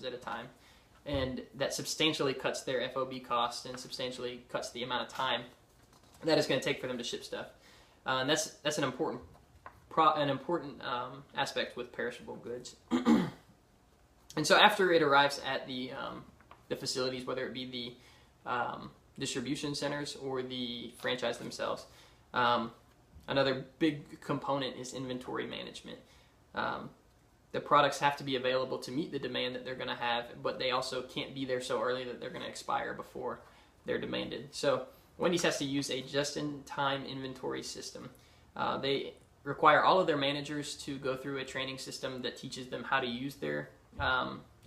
at a time, and that substantially cuts their FOB cost and substantially cuts the amount of time that it's going to take for them to ship stuff. And that's an important aspect with perishable goods. And so after it arrives at the facilities, whether it be the distribution centers or the franchise themselves, another big component is inventory management. The products have to be available to meet the demand that they're going to have, but they also can't be there so early that they're going to expire before they're demanded. So Wendy's has to use a just-in-time inventory system. They require all of their managers to go through a training system that teaches them how to use their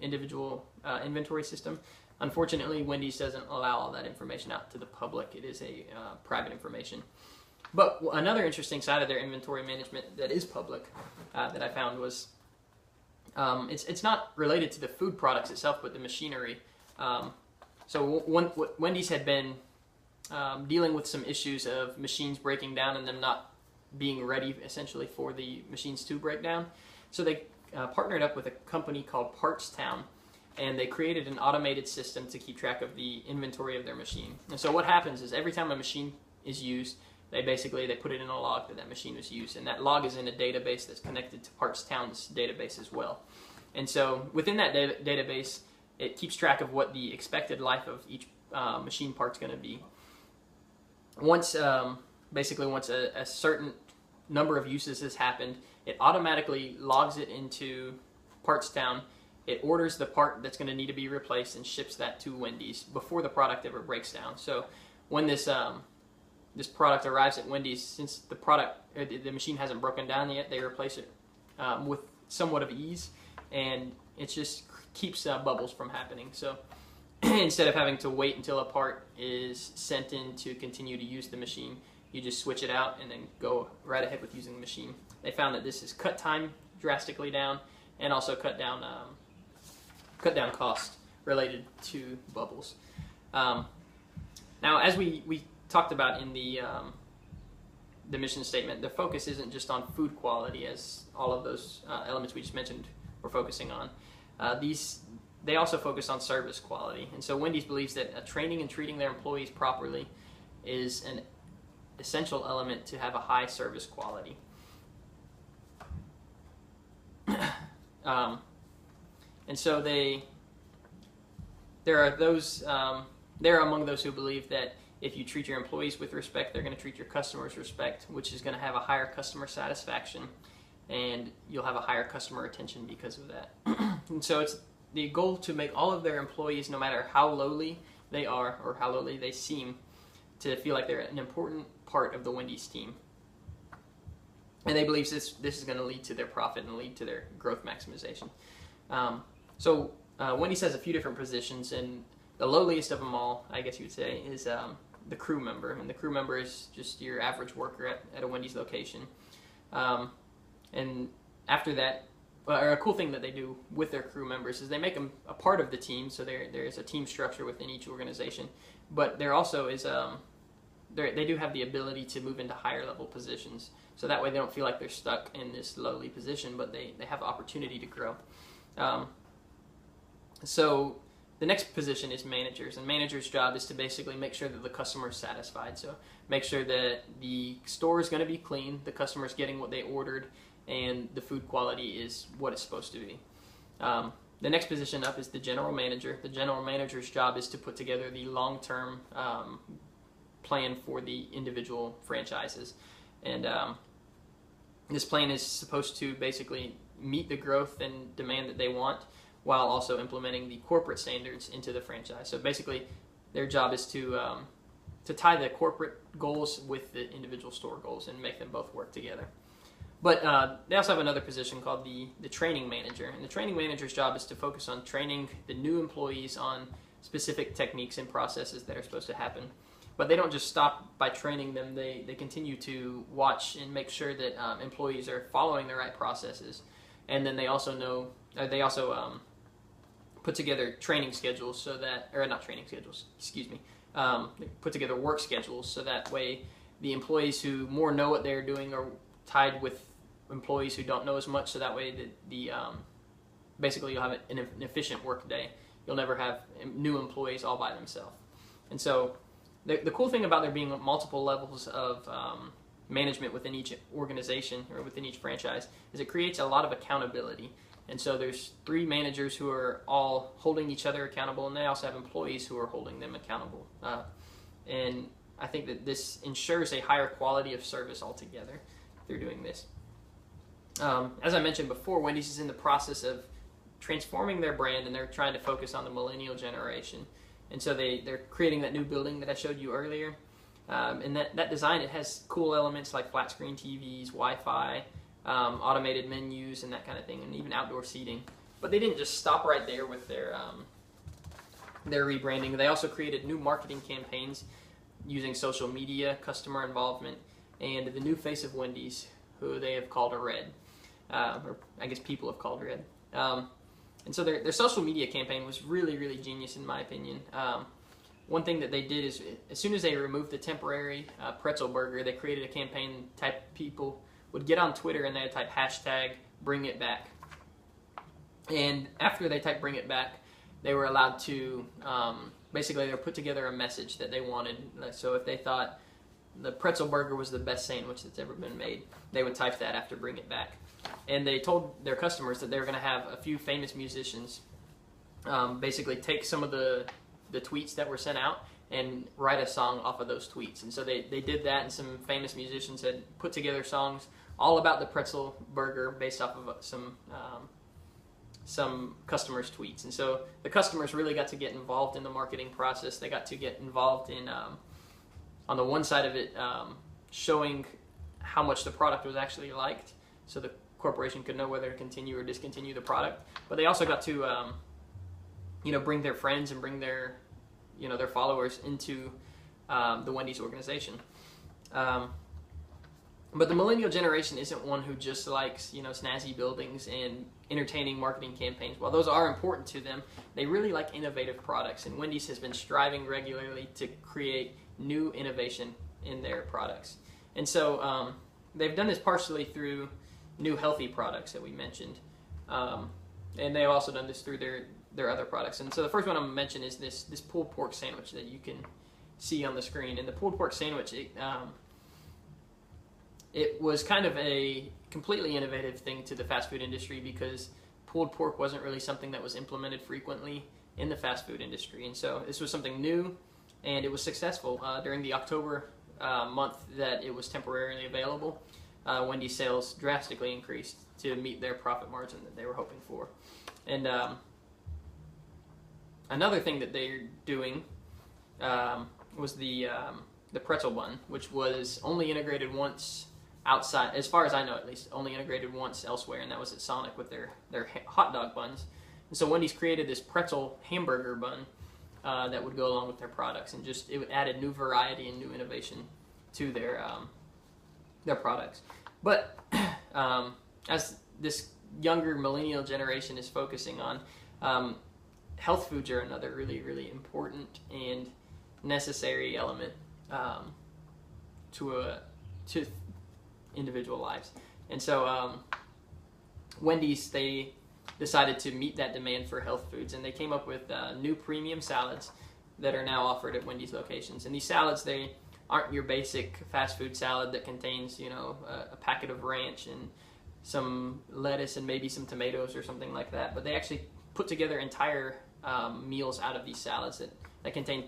individual inventory system. Unfortunately, Wendy's doesn't allow all that information out to the public. It is a private information. But another interesting side of their inventory management that is public that I found was it's not related to the food products itself, but the machinery. So Wendy's had been dealing with some issues of machines breaking down and them not being ready essentially for the machines to break down. So they partnered up with a company called Town, and they created an automated system to keep track of the inventory of their machine. And so what happens is every time a machine is used, they put it in a log that machine was used, and that log is in a database that's connected to Town's database as well. And so within that database, it keeps track of what the expected life of each machine part's going to be. Once a certain number of uses has happened, it automatically logs it into Town. It orders the part that's going to need to be replaced and ships that to Wendy's before the product ever breaks down. So when this product arrives at Wendy's, since the machine hasn't broken down yet, they replace it with somewhat of ease, and it just keeps bubbles from happening. So instead of having to wait until a part is sent in to continue to use the machine, you just switch it out and then go right ahead with using the machine. They found that this has cut time drastically down and also cut down cost related to bubbles. Now, as we talked about in the mission statement, the focus isn't just on food quality, as all of those elements we just mentioned we're focusing on. They also focus on service quality, and so Wendy's believes that training and treating their employees properly is an essential element to have a high service quality. And so they're among those who believe that if you treat your employees with respect, they're going to treat your customers with respect, which is going to have a higher customer satisfaction, and you'll have a higher customer retention because of that. And so it's the goal to make all of their employees, no matter how lowly they are or how lowly they seem, to feel like they're an important part of the Wendy's team. And they believe this is going to lead to their profit and lead to their growth maximization. So Wendy's has a few different positions, and the lowliest of them all, I guess you would say, is the crew member. And the crew member is just your average worker at a Wendy's location. And after that, a cool thing that they do with their crew members is they make them a part of the team, so there is a team structure within each organization. But there also is they do have the ability to move into higher level positions, so that way they don't feel like they're stuck in this lowly position, but they have opportunity to grow. So the next position is managers, and managers' job is to basically make sure that the customer is satisfied. So make sure that the store is going to be clean, the customer is getting what they ordered, and the food quality is what it's supposed to be. The next position up is the general manager. The general manager's job is to put together the long-term plan for the individual franchises. And this plan is supposed to basically meet the growth and demand that they want, while also implementing the corporate standards into the franchise. So basically, their job is to tie the corporate goals with the individual store goals and make them both work together. But they also have another position called the training manager. And the training manager's job is to focus on training the new employees on specific techniques and processes that are supposed to happen. But they don't just stop by training them. They continue to watch and make sure that employees are following the right processes. And then they also put together training schedules so that, or not training schedules, excuse me. They put together work schedules so that way the employees who more know what they're doing are tied with employees who don't know as much, so that way basically you'll have an efficient work day. You'll never have new employees all by themselves. And so the cool thing about there being multiple levels of management within each organization or within each franchise is it creates a lot of accountability. And so there's 3 managers who are all holding each other accountable, and they also have employees who are holding them accountable. And I think that this ensures a higher quality of service altogether through doing this. As I mentioned before, Wendy's is in the process of transforming their brand, and they're trying to focus on the millennial generation. And so they're creating that new building that I showed you earlier. And that design, it has cool elements like flat screen TVs, Wi-Fi, automated menus, and that kind of thing, and even outdoor seating. But they didn't just stop right there with their rebranding. They also created new marketing campaigns using social media, customer involvement, and the new face of Wendy's, who they have called a Red, or I guess people have called Red. And so their social media campaign was really, really genius in my opinion. One thing that they did is, as soon as they removed the temporary pretzel burger, they created a campaign type people would get on Twitter and they'd type hashtag bring it back. And after they typed bring it back, they were allowed to, basically they put together a message that they wanted. So if they thought the pretzel burger was the best sandwich that's ever been made, they would type that after bring it back. And they told their customers that they were going to have a few famous musicians basically take some of the tweets that were sent out and write a song off of those tweets. And so they did that, and some famous musicians had put together songs all about the pretzel burger based off of some customers' tweets. And so the customers really got to get involved in the marketing process. They got to get involved in, on the one side of it, showing how much the product was actually liked, so the corporation could know whether to continue or discontinue the product. But they also got to bring their friends and bring their their followers into the Wendy's organization. But the millennial generation isn't one who just likes snazzy buildings and entertaining marketing campaigns. While those are important to them, they really like innovative products, and Wendy's has been striving regularly to create new innovation in their products. And so they've done this partially through new healthy products that we mentioned, and they've also done this through their other products. And so the first one I'm going to mention is this pulled pork sandwich that you can see on the screen. And the pulled pork sandwich, it was kind of a completely innovative thing to the fast food industry, because pulled pork wasn't really something that was implemented frequently in the fast food industry. And so this was something new, and it was successful. During the October month that it was temporarily available, Wendy's sales drastically increased to meet their profit margin that they were hoping for. And another thing that they're doing was the pretzel bun, which was only integrated once outside, as far as I know at least, only integrated once elsewhere, and that was at Sonic with their hot dog buns. And so Wendy's created this pretzel hamburger bun that would go along with their products, and it added new variety and new innovation to their products. But as this younger millennial generation is focusing on, health foods are another really, really important and necessary element to individual lives. And so Wendy's, they decided to meet that demand for health foods, and they came up with new premium salads that are now offered at Wendy's locations. And these salads, they aren't your basic fast food salad that contains a packet of ranch and some lettuce and maybe some tomatoes or something like that, but they actually put together entire meals out of these salads that contain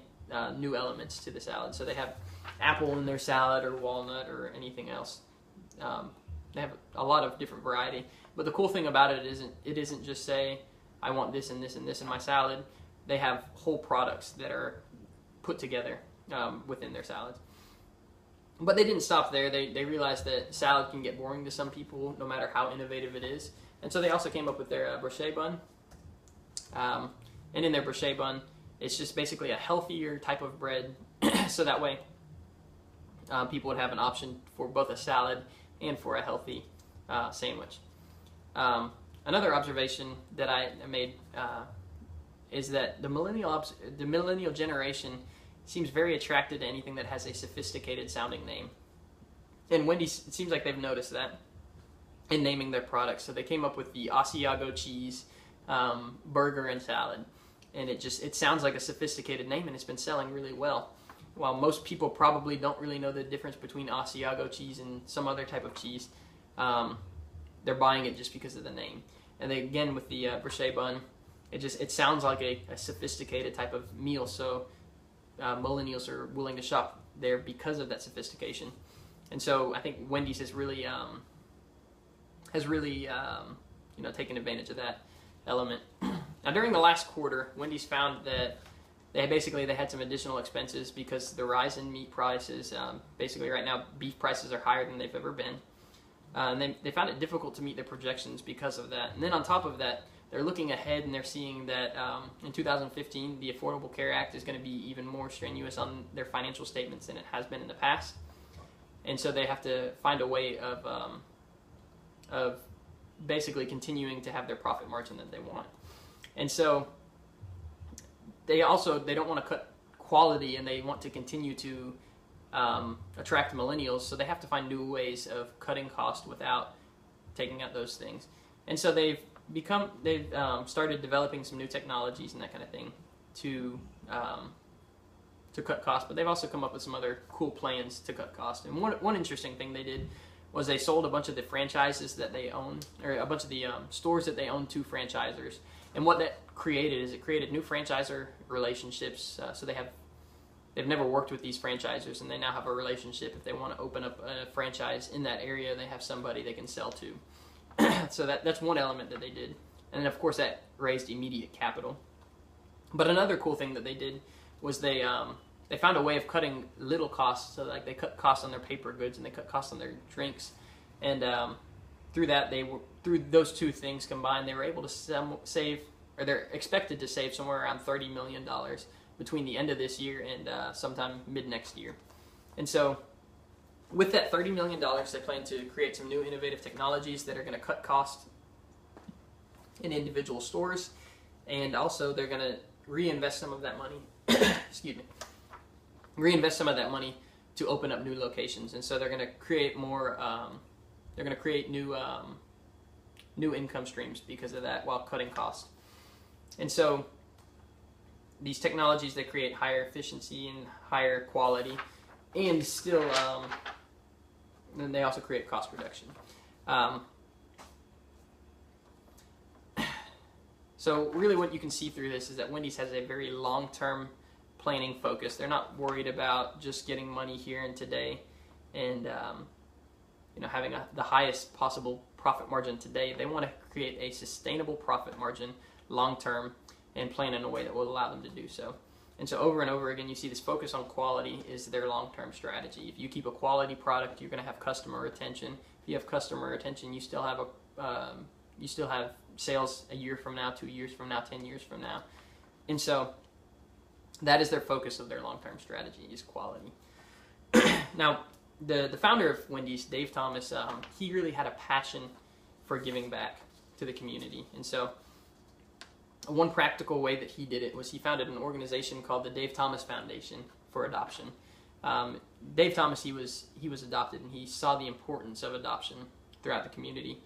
new elements to the salad. So they have apple in their salad, or walnut, or anything else. They have a lot of different variety. But the cool thing about it isn't just say, I want this and this and this in my salad. They have whole products that are put together within their salads. But they didn't stop there. They realized that salad can get boring to some people, no matter how innovative it is. And so they also came up with their brochet bun. And in their brochet bun, it's just basically a healthier type of bread, so that way people would have an option for both a salad and for a healthy sandwich. Another observation that I made is that the millennial generation seems very attracted to anything that has a sophisticated sounding name. And Wendy's, it seems like they've noticed that in naming their products. So they came up with the Asiago cheese, burger and salad. And it sounds like a sophisticated name, and it's been selling really well. While most people probably don't really know the difference between Asiago cheese and some other type of cheese, they're buying it just because of the name. And then again, with the brioche bun, it sounds like a sophisticated type of meal, so millennials are willing to shop there because of that sophistication. And so I think Wendy's has really taken advantage of that element. Now, during the last quarter, Wendy's found that they had some additional expenses because the rise in meat prices. Basically, right now, beef prices are higher than they've ever been. And they found it difficult to meet their projections because of that. And then on top of that, they're looking ahead and they're seeing that in 2015, the Affordable Care Act is going to be even more strenuous on their financial statements than it has been in the past. And so they have to find a way of basically continuing to have their profit margin that they want. And so they don't want to cut quality, and they want to continue to attract millennials, so they have to find new ways of cutting cost without taking out those things. And so they've started developing some new technologies and that kind of thing to cut costs, but they've also come up with some other cool plans to cut costs. And one interesting thing they did was they sold a bunch of the franchises that they own, or a bunch of the stores that they own, to franchisors. And what that created is it created new franchisor relationships. So they've never worked with these franchisors, and they now have a relationship. If they want to open up a franchise in that area, they have somebody they can sell to. So that's one element that they did. And then, of course, that raised immediate capital. But another cool thing that they did was they found a way of cutting little costs. So like they cut costs on their paper goods and they cut costs on their drinks. And through those two things combined, they were able to save, or they're expected to save somewhere around $30 million between the end of this year and sometime mid next year. And so with that $30 million, they plan to create some new innovative technologies that are going to cut costs in individual stores, and also they're going to reinvest some of that money reinvest some of that money to open up new locations. And so they're going to create more new income streams because of that, while cutting costs. And so these technologies, they create higher efficiency and higher quality, and still then they also create cost reduction. So really what you can see through this is that Wendy's has a very long-term planning focus. They're not worried about just getting money here and today and having the highest possible profit margin today. They want to create a sustainable profit margin long-term and plan in a way that will allow them to do so. And so over and over again, you see this focus on quality is their long-term strategy. If you keep a quality product, you're going to have customer retention. If you have customer retention, you still have sales a year from now, 2 years from now, 10 years from now. And so that is their focus of their long-term strategy, is quality. Now, the founder of Wendy's, Dave Thomas, he really had a passion for giving back to the community. And so one practical way that he did it was he founded an organization called the Dave Thomas Foundation for Adoption. Dave Thomas, he was adopted, and he saw the importance of adoption throughout the community.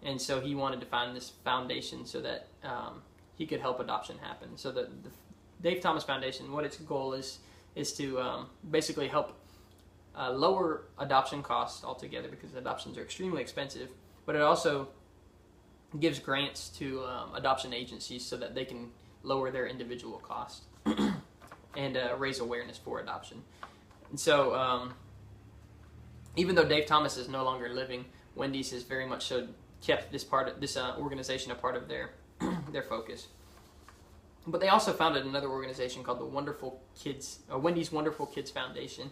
And so he wanted to find this foundation so that he could help adoption happen. So the Dave Thomas Foundation, what its goal is to basically help lower adoption costs altogether, because adoptions are extremely expensive, but it also gives grants to adoption agencies so that they can lower their individual cost and raise awareness for adoption. And so even though Dave Thomas is no longer living, Wendy's has very much kept this organization a part of their focus. But they also founded another organization called the Wendy's Wonderful Kids Foundation,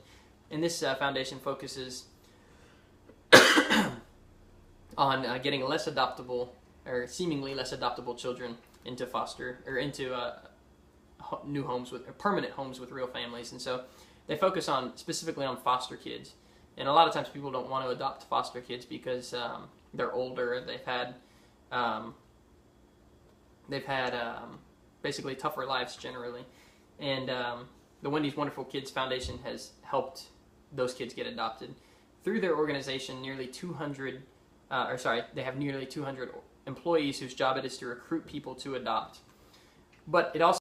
and this foundation focuses on getting less adoptable, or seemingly less adoptable, children into new homes permanent homes with real families. And so they focus specifically on foster kids. And a lot of times people don't want to adopt foster kids because they're older. They've had basically tougher lives generally. And the Wendy's Wonderful Kids Foundation has helped those kids get adopted. Through their organization, they have nearly 200 employees whose job it is to recruit people to adopt. But it also